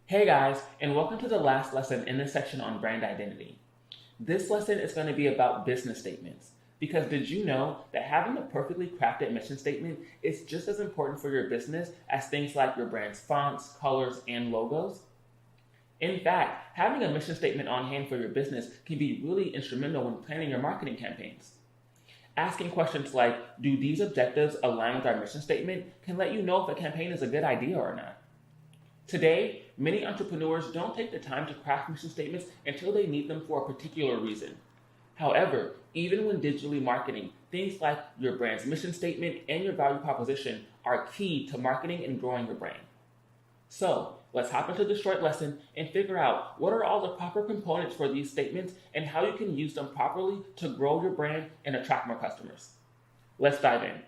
Hey guys, and welcome to the last lesson in this section on brand identity. This lesson is going to be about business statements. Because did you know that having a perfectly crafted mission statement is just as important for your business as things like your brand's fonts, colors, and logos? In fact, having a mission statement on hand for your business can be really instrumental when planning your marketing campaigns. Asking questions like, do these objectives align with our mission statement, can let you know if a campaign is a good idea or not. Today, many entrepreneurs don't take the time to craft mission statements until they need them for a particular reason. However, even when digitally marketing, things like your brand's mission statement and your value proposition are key to marketing and growing your brand. So, let's hop into this short lesson and figure out what are all the proper components for these statements and how you can use them properly to grow your brand and attract more customers. Let's dive in.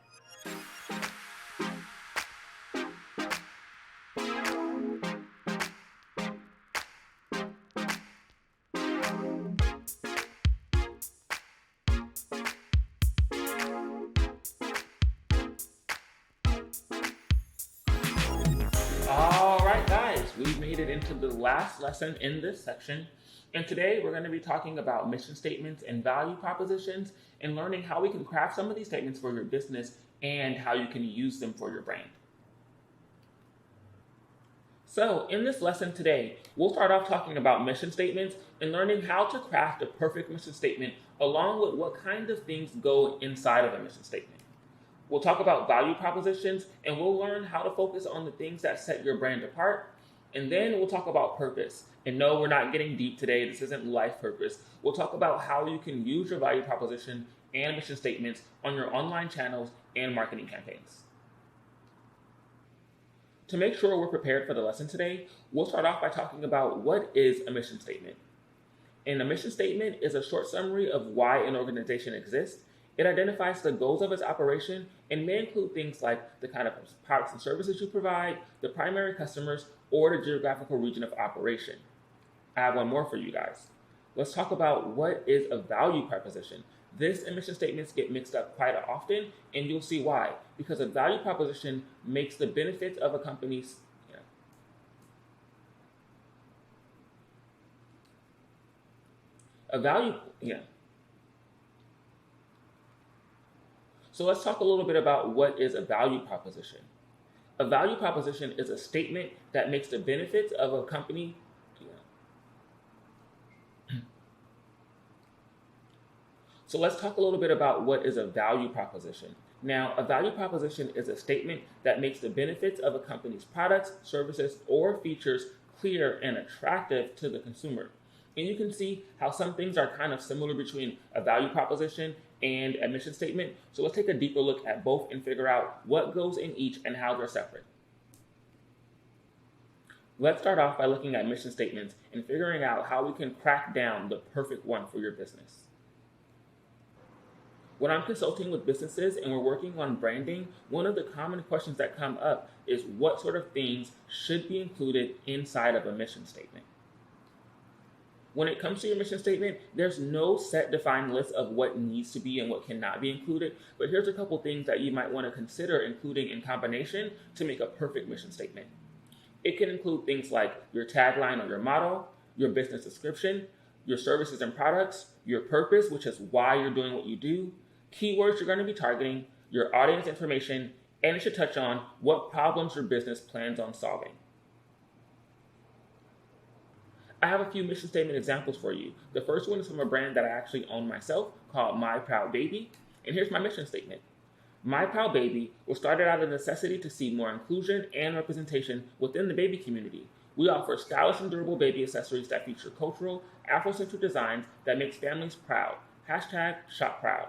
All right, guys, we've made it into the last lesson in this section. And today we're going to be talking about mission statements and value propositions and learning how we can craft some of these statements for your business and how you can use them for your brand. So, in this lesson today, we'll start off talking about mission statements and learning how to craft a perfect mission statement along with what kind of things go inside of a mission statement. We'll talk about value propositions and we'll learn how to focus on the things that set your brand apart. And then we'll talk about purpose. And no, we're not getting deep today. This isn't life purpose. We'll talk about how you can use your value proposition and mission statements on your online channels and marketing campaigns. To make sure we're prepared for the lesson today, we'll start off by talking about what is a mission statement. And a mission statement is a short summary of why an organization exists. It identifies the goals of its operation and may include things like the kind of products and services you provide, the primary customers, or the geographical region of operation. I have one more for you guys. Let's talk about what is a value proposition. This and mission statements get mixed up quite often, and you'll see why. Because a value proposition makes the benefits of a company's a value, So let's talk a little bit about what is a value proposition. A value proposition is a statement that makes the benefits of a company. So let's talk a little bit about what is a value proposition. Now, a value proposition is a statement that makes the benefits of a company's products, services, or features clear and attractive to the consumer. And you can see how some things are kind of similar between a value proposition and a mission statement. So let's take a deeper look at both and figure out what goes in each and how they're separate. Let's start off by looking at mission statements and figuring out how we can crack down the perfect one for your business. When I'm consulting with businesses and we're working on branding, one of the common questions that come up is what sort of things should be included inside of a mission statement. When it comes to your mission statement, there's no set defined list of what needs to be and what cannot be included, but here's a couple things that you might want to consider including in combination to make a perfect mission statement. It can include things like your tagline or your motto, your business description, your services and products, your purpose, which is why you're doing what you do, keywords you're going to be targeting, your audience information, and it should touch on what problems your business plans on solving. I have a few mission statement examples for you. The first one is from a brand that I actually own myself called My Proud Baby. And here's my mission statement. My Proud Baby was started out of necessity to see more inclusion and representation within the baby community. We offer stylish and durable baby accessories that feature cultural, Afrocentric designs that makes families proud. #ShopProud.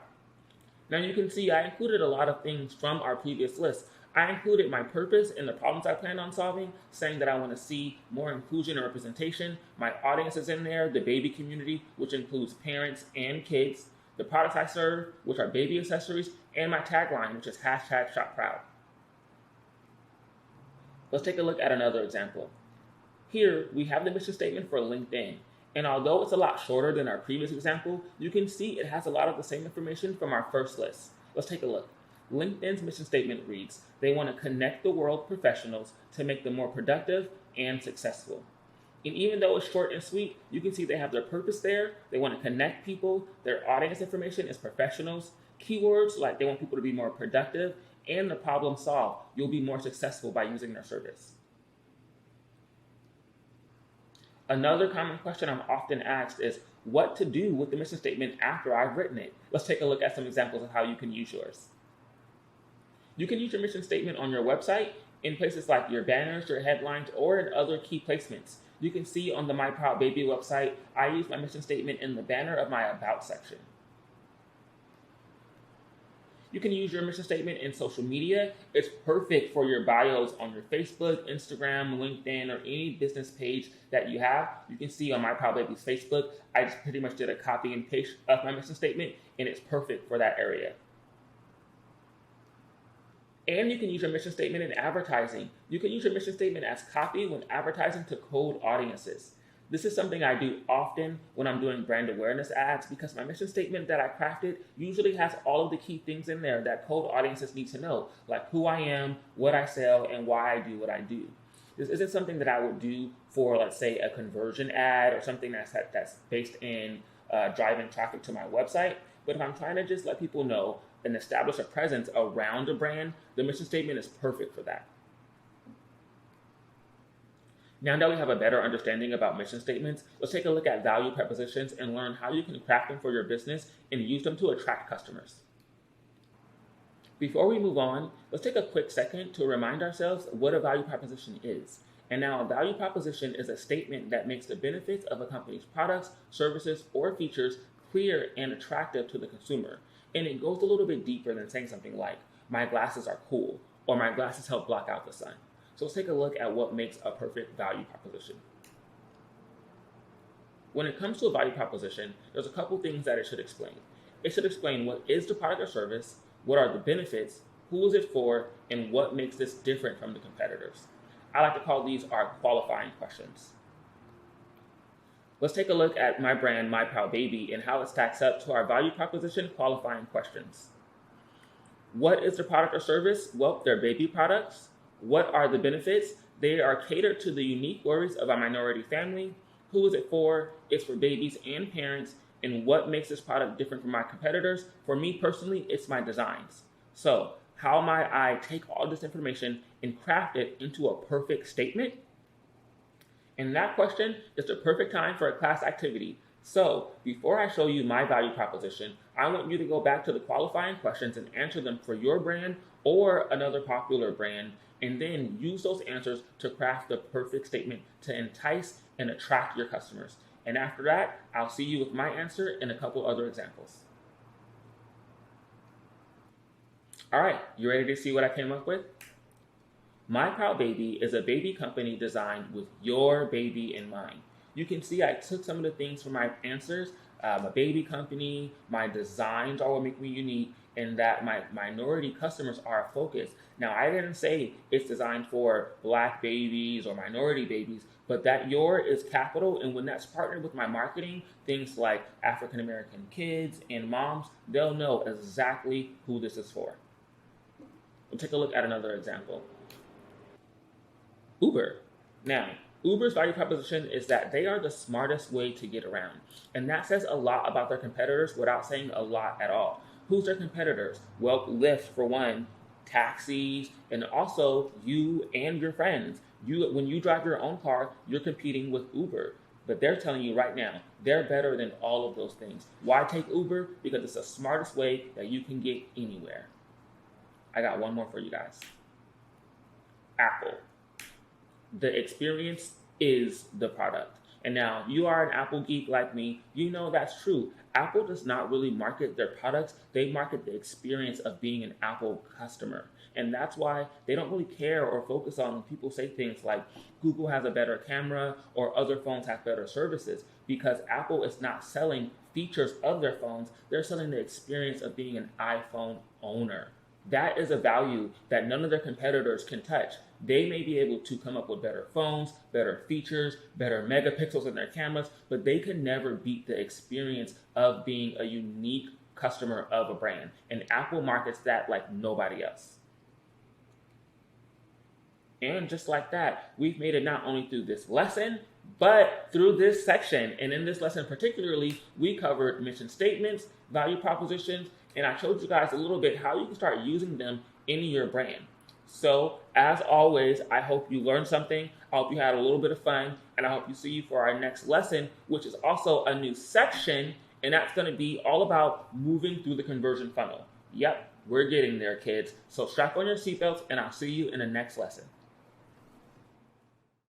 Now you can see I included a lot of things from our previous list. I included my purpose and the problems I plan on solving, saying that I want to see more inclusion and representation. My audience is in there, the baby community, which includes parents and kids, the products I serve, which are baby accessories, and my tagline, which is #ShopProud. Let's take a look at another example. Here, we have the mission statement for LinkedIn. And although it's a lot shorter than our previous example, you can see it has a lot of the same information from our first list. Let's take a look. LinkedIn's mission statement reads, they want to connect the world professionals to make them more productive and successful. And even though it's short and sweet, you can see they have their purpose there. They want to connect people. Their audience information is professionals. Keywords like they want people to be more productive and the problem solved. You'll be more successful by using their service. Another common question I'm often asked is what to do with the mission statement after I've written it. Let's take a look at some examples of how you can use yours. You can use your mission statement on your website in places like your banners, your headlines, or in other key placements. You can see on the My Proud Baby website, I use my mission statement in the banner of my About section. You can use your mission statement in social media. It's perfect for your bios on your Facebook, Instagram, LinkedIn, or any business page that you have. You can see on My Proud Baby's Facebook, I just pretty much did a copy and paste of my mission statement, and it's perfect for that area. And you can use your mission statement in advertising. You can use your mission statement as copy when advertising to cold audiences. This is something I do often when I'm doing brand awareness ads because my mission statement that I crafted usually has all of the key things in there that cold audiences need to know, like who I am, what I sell, and why I do what I do. This isn't something that I would do for, let's say, a conversion ad or something that's based in driving traffic to my website. But if I'm trying to just let people know and establish a presence around a brand, the mission statement is perfect for that. Now that we have a better understanding about mission statements, let's take a look at value propositions and learn how you can craft them for your business and use them to attract customers. Before we move on, let's take a quick second to remind ourselves what a value proposition is. And now a value proposition is a statement that makes the benefits of a company's products, services, or features clear and attractive to the consumer. And it goes a little bit deeper than saying something like, my glasses are cool, or my glasses help block out the sun. So let's take a look at what makes a perfect value proposition. When it comes to a value proposition, there's a couple things that it should explain. It should explain what is the product or service, what are the benefits, who is it for, and what makes this different from the competitors. I like to call these our qualifying questions. Let's take a look at my brand, My Proud Baby, and how it stacks up to our value proposition qualifying questions. What is the product or service? Well, they're baby products. What are the benefits? They are catered to the unique worries of a minority family. Who is it for? It's for babies and parents. And what makes this product different from my competitors? For me personally, it's my designs. So how might I take all this information and craft it into a perfect statement? And that question is the perfect time for a class activity. So before I show you my value proposition, I want you to go back to the qualifying questions and answer them for your brand or another popular brand, and then use those answers to craft the perfect statement to entice and attract your customers. And after that, I'll see you with my answer and a couple other examples. All right, you ready to see what I came up with? My Proud Baby is a baby company designed with your baby in mind. You can see I took some of the things from my answers, a baby company, my designs are what make me unique, and that my minority customers are a focus. Now, I didn't say it's designed for Black babies or minority babies, but that your is capital, and when that's partnered with my marketing, things like African American kids and moms, they'll know exactly who this is for. We'll take a look at another example. Uber. Now, Uber's value proposition is that they are the smartest way to get around. And that says a lot about their competitors without saying a lot at all. Who's their competitors? Well, Lyft for one, taxis, and also you and your friends. When you drive your own car, you're competing with Uber. But they're telling you right now, they're better than all of those things. Why take Uber? Because it's the smartest way that you can get anywhere. I got one more for you guys. Apple. The experience is the product. And now, you are an Apple geek like me, you know that's true. Apple does not really market their products, they market the experience of being an Apple customer. And that's why they don't really care or focus on when people say things like Google has a better camera or other phones have better services, because Apple is not selling features of their phones, they're selling the experience of being an iPhone owner. That is a value that none of their competitors can touch. They may be able to come up with better phones, better features, better megapixels in their cameras, but they can never beat the experience of being a unique customer of a brand. And Apple markets that like nobody else. And just like that, we've made it not only through this lesson, But through this section, and in this lesson particularly, we covered mission statements, value propositions, and I showed you guys a little bit how you can start using them in your brand. So, as always, I hope you learned something. I hope you had a little bit of fun, and I hope you see you for our next lesson, which is also a new section, and that's going to be all about moving through the conversion funnel. Yep, we're getting there, kids. So strap on your seatbelts, and I'll see you in the next lesson.